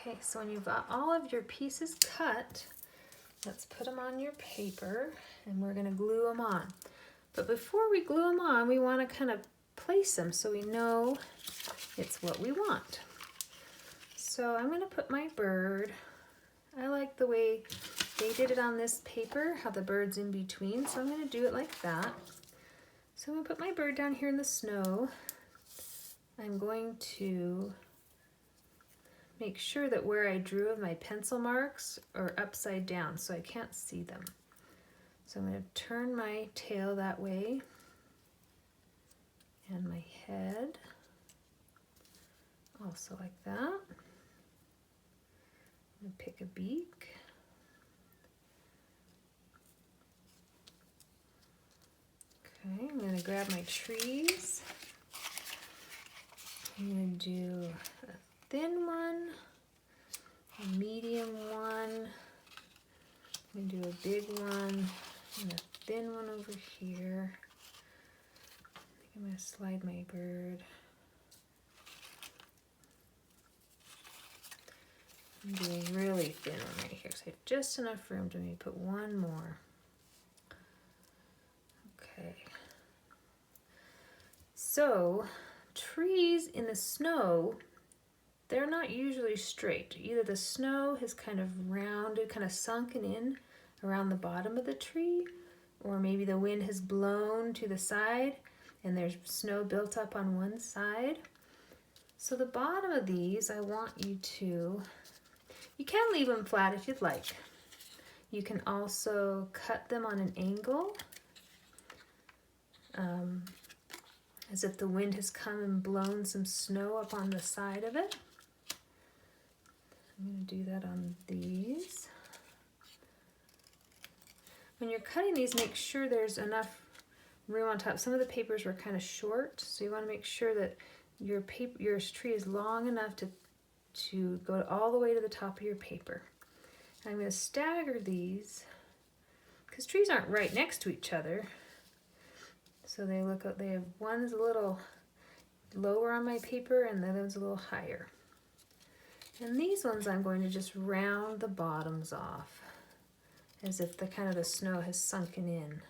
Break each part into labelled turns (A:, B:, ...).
A: Okay, so when you've got all of your pieces cut, let's put them on your paper and we're going to glue them on. But before we glue them on, we want to kind of place them so we know it's what we want. So I'm going to put my bird. I like the way they did it on this paper, how the bird's in between, so I'm going to do it like that. So I'm going to put my bird down here in the snow. I'm going to make sure that where I drew of my pencil marks are upside down so I can't see them. So I'm going to turn my tail that way and my head also like that. I'm going to pick a beak. Okay, I'm going to grab my trees. I'm going to do a thin one, a medium one, I'm going to do a big one, and a thin one over here. I think I'm going to slide my bird. I'm doing a really thin one right here, so I have just enough room to maybe put one more. Okay. So, trees in the snow, they're not usually straight. Either the snow has kind of rounded, kind of sunken in around the bottom of the tree, or maybe the wind has blown to the side and there's snow built up on one side. So the bottom of these, I want you to, you can leave them flat if you'd like. You can also cut them on an angle, as if the wind has come and blown some snow up on the side of it. I'm going to do that on these. When you're cutting these, make sure there's enough room on top. Some of the papers were kind of short, so you want to make sure that your tree is long enough to go all the way to the top of your paper. And I'm going to stagger these because trees aren't right next to each other. So they have one's a little lower on my paper and the other one's a little higher. And these ones I'm going to just round the bottoms off as if the snow has sunken in.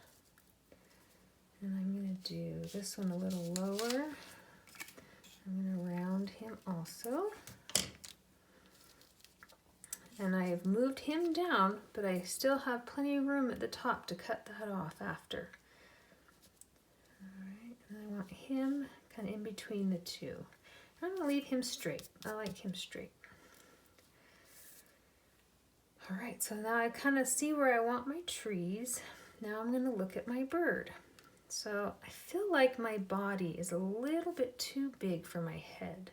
A: And I'm going to do this one a little lower. I'm going to round him also. And I have moved him down, but I still have plenty of room at the top to cut that off after. All right, and I want him kind of in between the two. I'm going to leave him straight. I like him straight. All right, so now I kind of see where I want my trees. Now I'm going to look at my bird. So I feel like my body is a little bit too big for my head.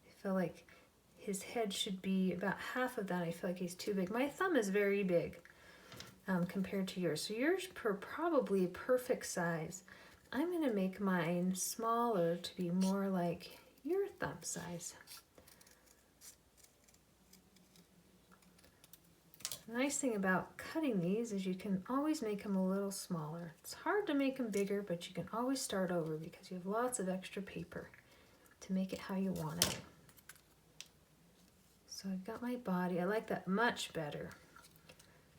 A: I feel like his head should be about half of that. I feel like he's too big. My thumb is very big compared to yours. So yours are probably a perfect size. I'm going to make mine smaller to be more like your thumb size. The nice thing about cutting these is you can always make them a little smaller. It's hard to make them bigger, but you can always start over because you have lots of extra paper to make it how you want it. So I've got my body. I like that much better.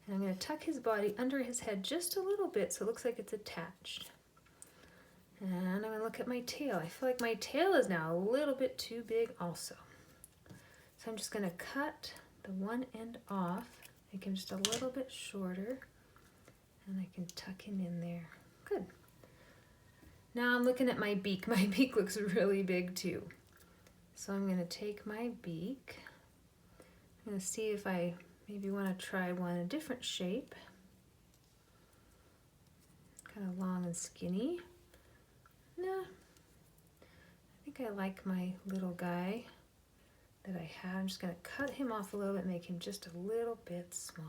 A: And I'm going to tuck his body under his head just a little bit so it looks like it's attached. And I'm going to look at my tail. I feel like my tail is now a little bit too big also. So I'm just going to cut the one end off, make him just a little bit shorter, and I can tuck him in there. Good. Now I'm looking at my beak. My beak looks really big too. So I'm going to take my beak. I'm going to see if I maybe want to try one a different shape. Kind of long and skinny. Nah, I think I like my little guy that I have. I'm just going to cut him off a little bit, make him just a little bit smaller.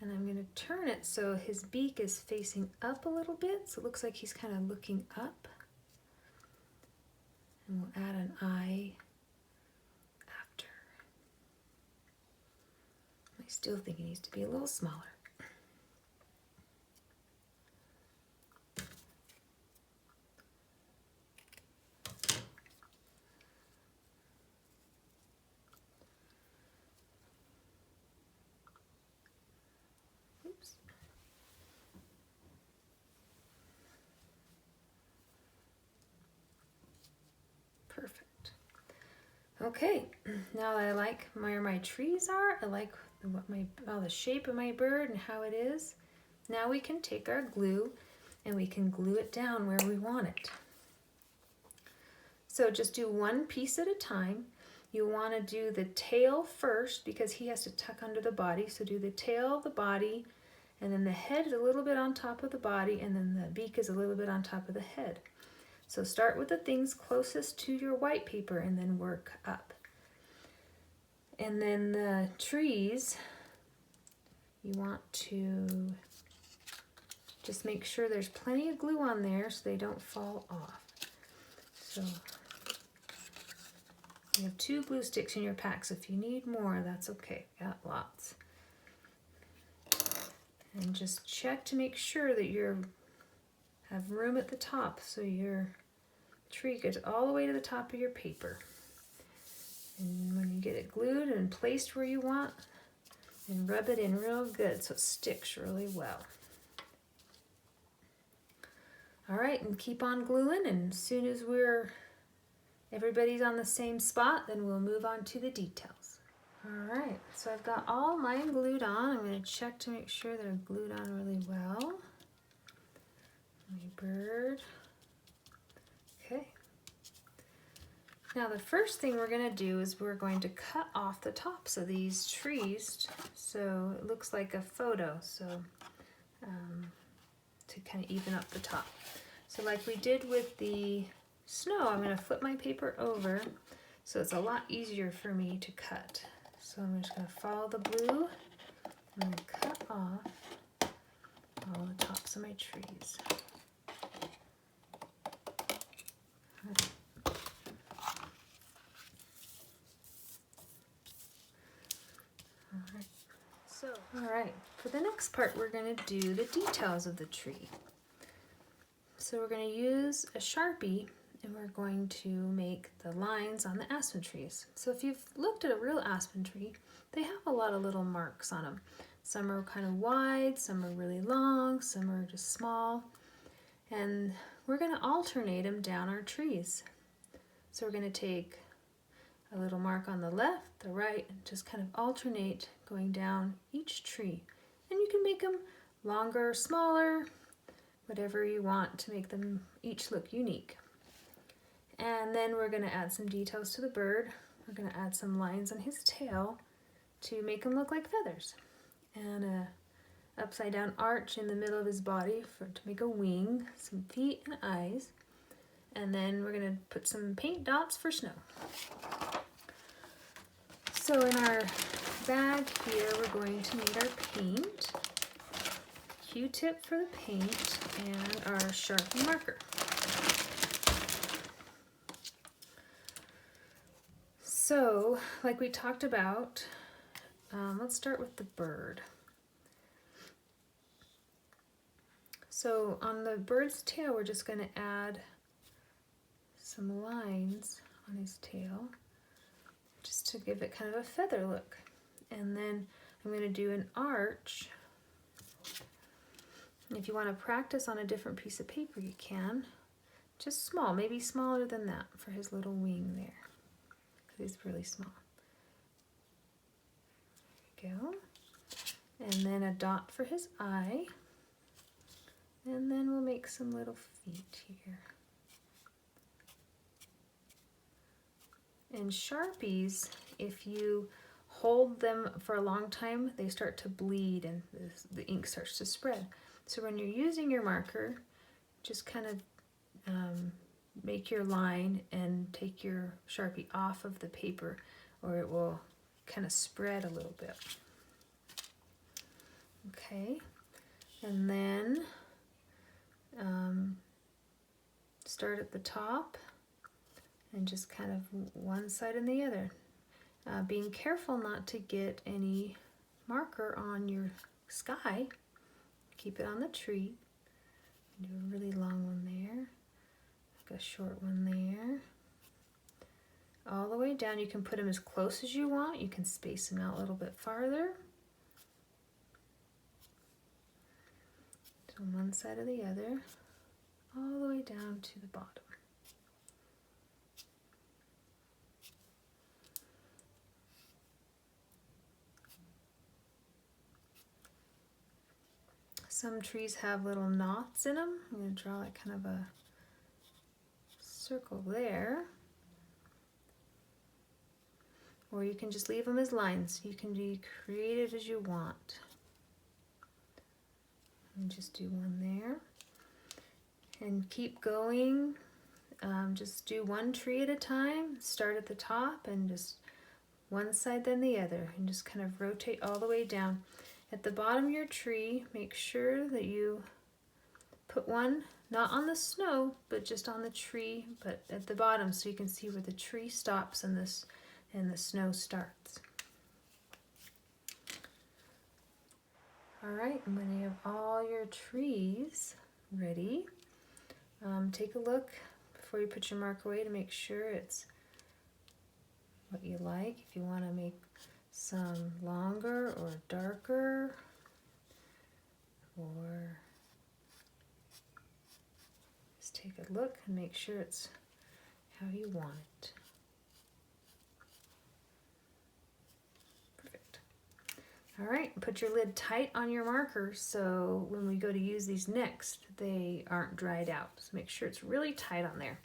A: And I'm going to turn it so his beak is facing up a little bit, so it looks like he's kind of looking up. And we'll add an eye after. I still think he needs to be a little smaller. Okay, now that I like where my trees are, I like the shape of my bird and how it is. Now we can take our glue and we can glue it down where we want it. So just do one piece at a time. You want to do the tail first because he has to tuck under the body. So do the tail, the body, and then the head is a little bit on top of the body, and then the beak is a little bit on top of the head. So start with the things closest to your white paper and then work up. And then the trees, you want to just make sure there's plenty of glue on there so they don't fall off. So you have 2 glue sticks in your pack, so if you need more, that's okay. Got lots. And just check to make sure that you have room at the top so your tree gets all the way to the top of your paper. And when you get it glued and placed where you want, and rub it in real good so it sticks really well. All right, and keep on gluing, and as soon as everybody's on the same spot, then we'll move on to the details. All right, so I've got all mine glued on. I'm going to check to make sure they're glued on really well. My bird. Okay. Now the first thing we're going to do is we're going to cut off the tops of these trees so it looks like a photo, so to kind of even up the top. So like we did with the snow, I'm going to flip my paper over so it's a lot easier for me to cut. So I'm just going to follow the blue. I'm going to cut off all the tops of my trees. All right, for the next part, we're going to do the details of the tree. So we're going to use a Sharpie and we're going to make the lines on the aspen trees. So if you've looked at a real aspen tree, they have a lot of little marks on them. Some are kind of wide, some are really long, some are just small. And we're going to alternate them down our trees. So we're going to take a little mark on the left, the right, and just kind of alternate going down each tree. And you can make them longer, smaller, whatever you want to make them each look unique. And then we're going to add some details to the bird. We're going to add some lines on his tail to make him look like feathers. And a upside down arch in the middle of his body to make a wing, some feet and eyes. And then we're going to put some paint dots for snow. So in our bag here, we're going to need our paint, Q-tip for the paint, and our Sharpie marker. So, like we talked about, let's start with the bird. So on the bird's tail, we're just going to add some lines on his tail, just to give it kind of a feather look. And then I'm going to do an arch. If you want to practice on a different piece of paper, you can. Just small, maybe smaller than that for his little wing there, because he's really small. There we go. And then a dot for his eye. And then we'll make some little feet here. And Sharpies, if you hold them for a long time, they start to bleed and the ink starts to spread. So when you're using your marker, just kind of make your line and take your Sharpie off of the paper, or it will kind of spread a little bit. Okay, and then start at the top and just kind of one side and the other. Being careful not to get any marker on your sky. Keep it on the tree. Do a really long one there, like a short one there. All the way down, you can put them as close as you want. You can space them out a little bit farther. So one side or the other, all the way down to the bottom. Some trees have little knots in them. I'm going to draw like kind of a circle there. Or you can just leave them as lines. You can be creative as you want. And just do one there. And keep going. Just do one tree at a time. Start at the top and just one side then the other. And just kind of rotate all the way down. At the bottom of your tree, make sure that you put one, not on the snow, but just on the tree, but at the bottom so you can see where the tree stops and the snow starts. All right, and when you have all your trees ready, take a look before you put your marker away to make sure it's what you like. If you want to make some longer or darker, or just take a look and make sure it's how you want it. Perfect. All right, put your lid tight on your markers so when we go to use these next, they aren't dried out. So make sure it's really tight on there.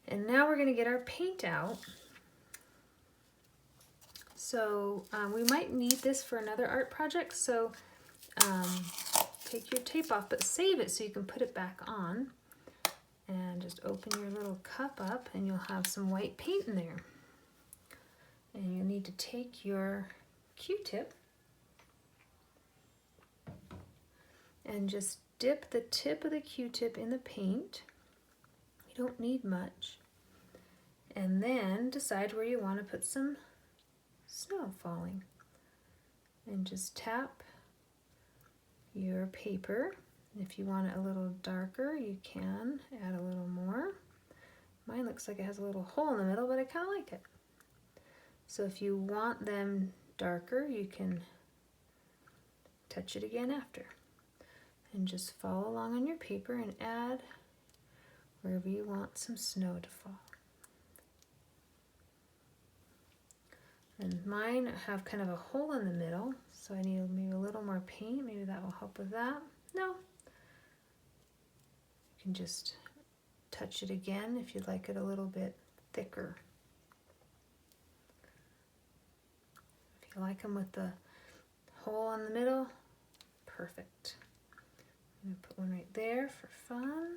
A: And now we're going to get our paint out. So we might need this for another art project, so take your tape off, but save it so you can put it back on. And just open your little cup up and you'll have some white paint in there. And you'll need to take your Q-tip and just dip the tip of the Q-tip in the paint. You don't need much. And then decide where you want to put some snow falling. And just tap your paper. If you want it a little darker, you can add a little more. Mine looks like it has a little hole in the middle, but I kind of like it. So if you want them darker, you can touch it again after. And just follow along on your paper and add wherever you want some snow to fall. And mine have kind of a hole in the middle, so I need maybe a little more paint. Maybe that will help with that. No. You can just touch it again if you'd like it a little bit thicker. If you like them with the hole in the middle, perfect. I'm going to put one right there for fun.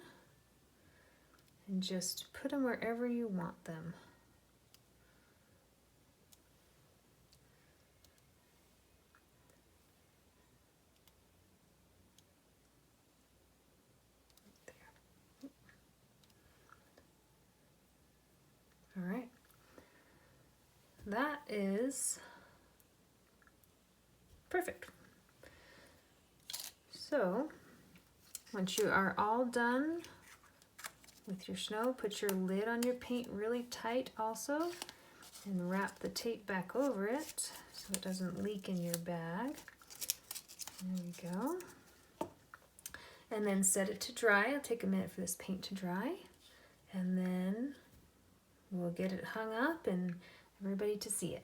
A: And just put them wherever you want them. All right, that is perfect. So once you are all done with your snow, put your lid on your paint really tight also and wrap the tape back over it so it doesn't leak in your bag. There we go. And then set it to dry. It'll take a minute for this paint to dry. And then we'll get it hung up and everybody to see it.